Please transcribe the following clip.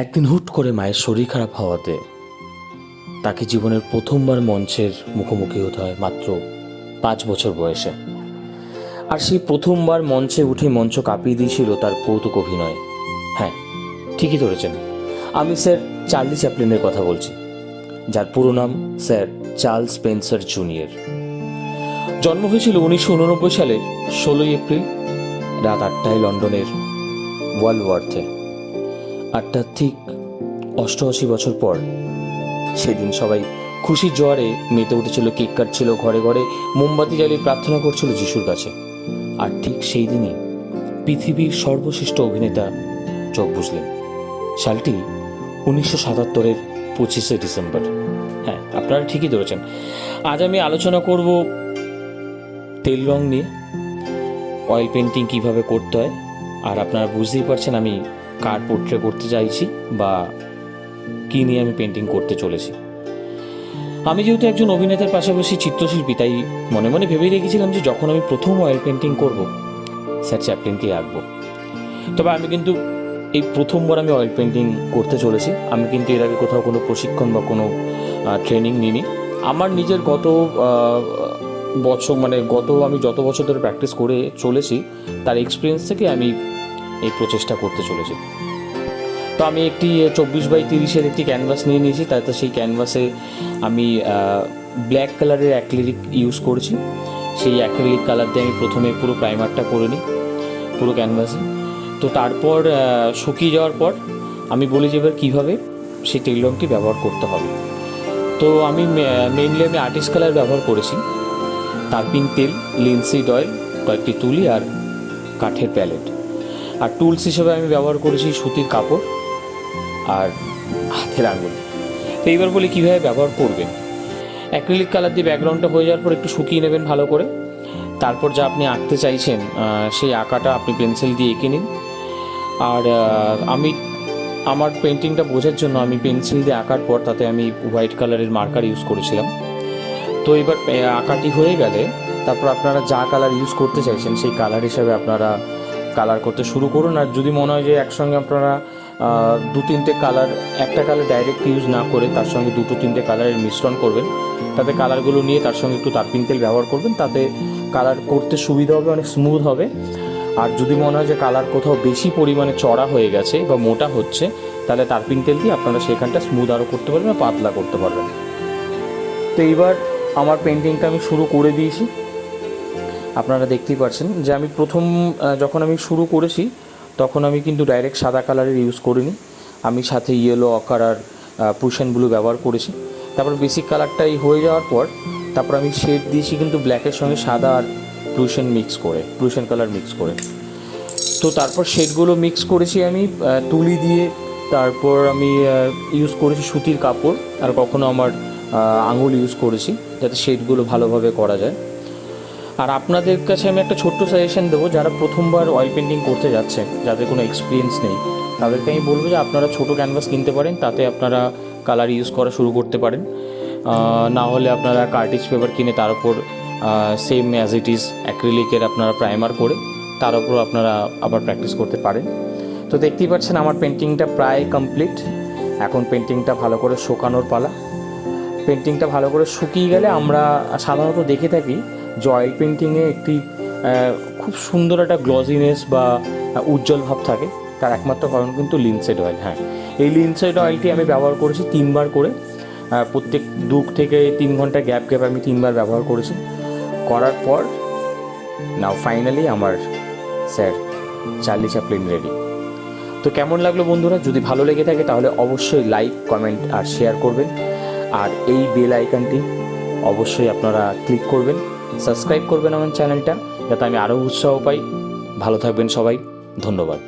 একদিন হুট করে মায়ের শরীর খারাপ হওয়াতে তাকে জীবনের প্রথমবার মঞ্চের মুখোমুখি হতে হয় মাত্র 5 বছর বয়সে। আর সেই প্রথমবার মঞ্চে উঠে মঞ্চ কাঁপিয়ে দিয়েছিল তার কৌতুক অভিনয়। হ্যাঁ, ঠিকই ধরেছেন, আমি স্যার চার্লি চ্যাপলিনের কথা বলছি, যার পুরো নাম স্যার চার্লস স্পেন্সার জুনিয়র। জন্ম হয়েছিল 1989 সালের 16 এপ্রিল রাত 8টায় লন্ডনের ওয়ালওয়ার্থে। আর তার ঠিক 88 বছর পর সেদিন সবাই খুশির জোয়ারে মেতে উঠেছিল, কেক কাটছিল, ঘরে ঘরে মোমবাতি জ্বালিয়ে প্রার্থনা করছিল যিশুর কাছে। আর ঠিক সেই দিনই পৃথিবীর সর্বশ্রেষ্ঠ অভিনেতা চোখ বুঝলেন। সালটি 1977-এর 25শে ডিসেম্বর। হ্যাঁ, আপনারা ঠিকই ধরেছেন। আজ আমি আলোচনা করব তেল রং নিয়ে, অয়েল পেন্টিং কিভাবে করতে হয়। আর আপনারা বুঝতেই পারছেন আমি কার পোর্ট্রে করতে চাইছি বা কী নিয়ে আমি পেন্টিং করতে চলেছি। আমি যেহেতু একজন অভিনেতার পাশাপাশি চিত্রশিল্পী, তাই মনে মনে ভেবেই রেখেছিলাম যে যখন আমি প্রথম অয়েল পেন্টিং করব স্যার চ্যাপলিনকেই আঁকবো। তবে আমি কিন্তু এই প্রথমবার আমি অয়েল পেন্টিং করতে চলেছি। আমি কিন্তু এর আগে কোথাও কোনো প্রশিক্ষণ বা কোনো ট্রেনিং নিইনি। আমার নিজের গত আমি যত বছর ধরে প্র্যাকটিস করে চলেছি তার এক্সপিরিয়েন্স থেকে আমি এই প্রচেষ্টা করতে চলেছি। তো আমি একটি 24x30-এর একটি ক্যানভাস নিয়ে নিয়েছি। তাতে সেই ক্যানভাসে আমি ব্ল্যাক কালারের অ্যাক্রিলিক ইউজ করেছি। সেই অ্যাক্রিলিক কালার দিয়ে আমি প্রথমে পুরো প্রাইমারটা করে নিই পুরো ক্যানভাসে। তো তারপর শুকিয়ে যাওয়ার পর আমি বলি যে এবার কীভাবে সেই তেল রঙটি ব্যবহার করতে হবে। তো আমি মেইনলি আর্টিস্ট কালার ব্যবহার করেছি, তারপিন তেল, লিনসিড অয়েল, কয়েকটি তুলি আর কাঠের প্যালেট। আর টুলস হিসেবে আমি ব্যবহার করেছি সুতির কাপড় আর হাতের আঙুল। তো এইবার বলি কীভাবে ব্যবহার করবেন। অ্যাক্রিলিক কালার দিয়ে ব্যাকগ্রাউন্ডটা হয়ে যাওয়ার পর একটু শুকিয়ে নেবেন ভালো করে। তারপর যা আপনি আঁকতে চাইছেন সেই আঁকাটা আপনি পেন্সিল দিয়ে এঁকে নিন। আর আমার পেন্টিংটা বোঝার জন্য আমি পেন্সিল দিয়ে আঁকার পর তাতে আমি হোয়াইট কালারের মার্কার ইউজ করেছিলাম। তো এবার আঁকাটি হয়ে গেলে তারপর আপনারা যা কালার ইউজ করতে চাইছেন সেই কালার হিসাবে আপনারা কালার করতে শুরু করুন। আর যদি মনে হয় যে একসঙ্গে আপনারা 2-3টে কালার, একটা কালার ডাইরেক্ট ইউজ না করে তার সঙ্গে 2-3টে কালারের মিশ্রণ করবেন, তাতে কালারগুলো নিয়ে তার সঙ্গে একটু তারপিন তেল ব্যবহার করবেন, তাতে কালার করতে সুবিধা হবে, অনেক স্মুথ হবে। আর যদি মনে হয় যে কালার কোথাও বেশি পরিমাণে চড়া হয়ে গেছে বা মোটা হচ্ছে, তাহলে তারপিন তেল দিয়ে আপনারা সেখানটা স্মুথ আরও করতে পারবেন বা পাতলা করতে পারবেন। তো এইবার আমার পেন্টিংটা আমি শুরু করে দিয়েছি। আপনারা দেখতেই পাচ্ছেন যে আমি যখন আমি শুরু করেছি তখন আমি কিন্তু ডাইরেক্ট সাদা কালারের ইউজ করিনি, আমি সাথে ইয়েলো, অকার আর পুশন ব্লু ব্যবহার করেছি। তারপর বেসিক কালারটাই হয়ে যাওয়ার পর তারপর আমি শেড দিয়েছি কিন্তু ব্ল্যাকের সঙ্গে সাদা আর প্লুশন কালার মিক্স করে। তো তারপর শেডগুলো মিক্স করেছি আমি তুলি দিয়ে। তারপর আমি ইউজ করেছি সুতির কাপড়, আর কখনো আমার আঙুল ইউজ করেছি যাতে শেডগুলো ভালোভাবে করা যায়। আর আপনাদের কাছে আমি একটা ছোট্ট সাজেশন দেবো, যারা প্রথমবার অয়েল পেন্টিং করতে যাচ্ছে, যাদের কোনো এক্সপিরিয়েন্স নেই, তাদেরকে আমি বলবো যে আপনারা ছোটো ক্যানভাস কিনতে পারেন, তাতে আপনারা কালার ইউজ করা শুরু করতে পারেন। না হলে আপনারা কার্টিজ পেপার কিনে তার উপর সেম অ্যাজ ইট ইজ অ্যাক্রিলিকের আপনারা প্রাইমার করে তার উপর আপনারা আবার প্র্যাকটিস করতে পারেন। তো দেখতেই পাচ্ছেন আমার পেন্টিংটা প্রায় কমপ্লিট। এখন পেন্টিংটা ভালো করে শুকানোর পালা। পেন্টিংটা ভালো করে শুকিয়ে গেলে আমরা সাধারণত দেখে থাকি যে অয়েল পেন্টিংয়ে একটি খুব সুন্দর একটা গ্লজিনেস বা উজ্জ্বল ভাব থাকে, তার একমাত্র কারণ কিন্তু লিনসেড অয়েল। হ্যাঁ, এই লিনসেড অয়েলটি আমি ব্যবহার করেছি 3বার করে, প্রত্যেক 2 থেকে 3 ঘন্টা গ্যাপ আমি 3বার ব্যবহার করেছি। করার পর নাও ফাইনালি আমার স্যার চার্লি চ্যাপলিন রেডি। তো কেমন লাগলো বন্ধুরা? যদি ভালো লেগে থাকে তাহলে অবশ্যই লাইক, কমেন্ট আর শেয়ার করবেন। আর এই বেল আইকনটি অবশ্যই আপনারা ক্লিক করবেন, সাবস্ক্রাইব করবেন আমার চ্যানেলটা, যাতে আমি আরও উৎসাহ পাই। ভালো থাকবেন সবাই, ধন্যবাদ।